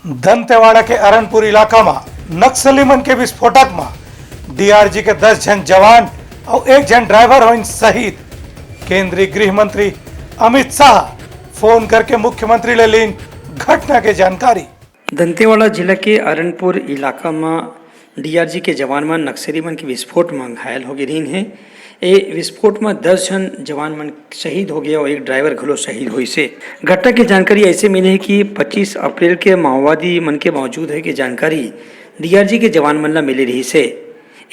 दंतेवाड़ा के अरणपुर इलाका में नक्सली मन के विस्फोटक में डीआरजी के 10 जन जवान और 1 जन ड्राइवर हो शहीद। केंद्रीय गृह मंत्री अमित शाह फोन करके मुख्यमंत्री ले लीन घटना के जानकारी। दंतेवाड़ा जिला के अरणपुर इलाका में डीआरजी के जवान मन नक्सली मन के विस्फोट में घायल हो गए हैं। ये विस्फोट में 10 जन जवान मन शहीद हो गया और 1 ड्राइवर घलो शहीद हुई से। घटना की जानकारी ऐसे मिली है कि 25 अप्रैल के माओवादी मन के मौजूद है कि जानकारी डीआरजी के जवान मन ला मिली रही से।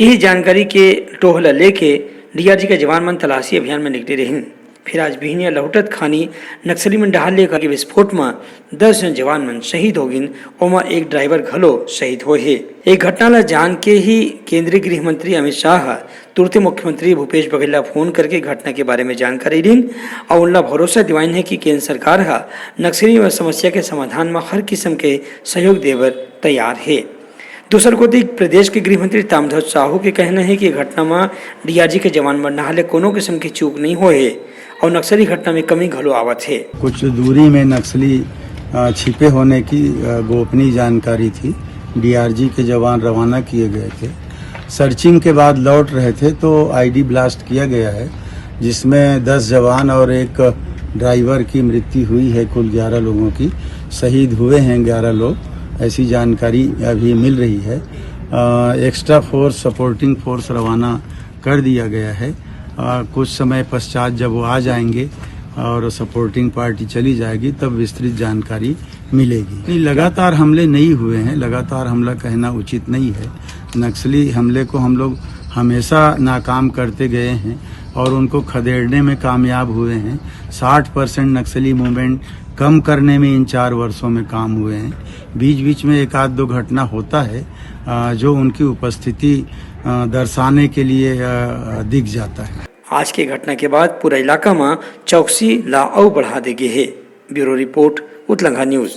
यही जानकारी के टोहला लेके डीआरजी के जवान मन तलाशी अभियान में निकले रही। फिर आज बिहनिया लहुटत खानी नक्सली मन डहाल लेकर के विस्फोट में 10 जन जवान मन शहीद हो गिन और 1 ड्राइवर घलो शहीद हो है। एक घटना ला जान के ही केंद्रीय गृह मंत्री अमित शाह तुरंत मुख्यमंत्री भूपेश बघेल ला फोन करके घटना के बारे में जानकारी दी और उनला भरोसा दिवाइन है कि केंद्र सरकार हा नक्सली समस्या के समाधान में हर किस्म के सहयोग देवर तैयार है। दूसर को प्रदेश के गृह मंत्री ताम्रध्वज साहू के कहना है कि घटना में डीआरजी के जवान मन नहाले कोनो किस्म की चूक नहीं हो है और नक्सली घटना में कमी घलो आवत है। कुछ दूरी में नक्सली छिपे होने की गोपनीय जानकारी थी। डीआरजी के जवान रवाना किए गए थे। सर्चिंग के बाद लौट रहे थे तो आईडी ब्लास्ट किया गया है, जिसमें 10 जवान और 1 ड्राइवर की मृत्यु हुई है। कुल 11 लोगों की शहीद हुए हैं 11 लोग, ऐसी जानकारी अभी मिल रही है। एक्स्ट्रा फोर्स सपोर्टिंग फोर्स रवाना कर दिया गया है। कुछ समय पश्चात जब वो आ जाएंगे और सपोर्टिंग पार्टी चली जाएगी तब विस्तृत जानकारी मिलेगी। लगातार हमले नहीं हुए हैं, लगातार हमला कहना उचित नहीं है। नक्सली हमले को हम लोग हमेशा नाकाम करते गए हैं और उनको खदेड़ने में कामयाब हुए हैं। 60% नक्सली मूवमेंट कम करने में इन 4 वर्षों में काम हुए हैं। बीच बीच में 1-2 घटना होता है जो उनकी उपस्थिति दर्शाने के लिए दिख जाता है। आज की घटना के बाद पूरा इलाका में चौकसी ला और बढ़ा देगी है। ब्यूरो रिपोर्ट उत्तलंघा न्यूज।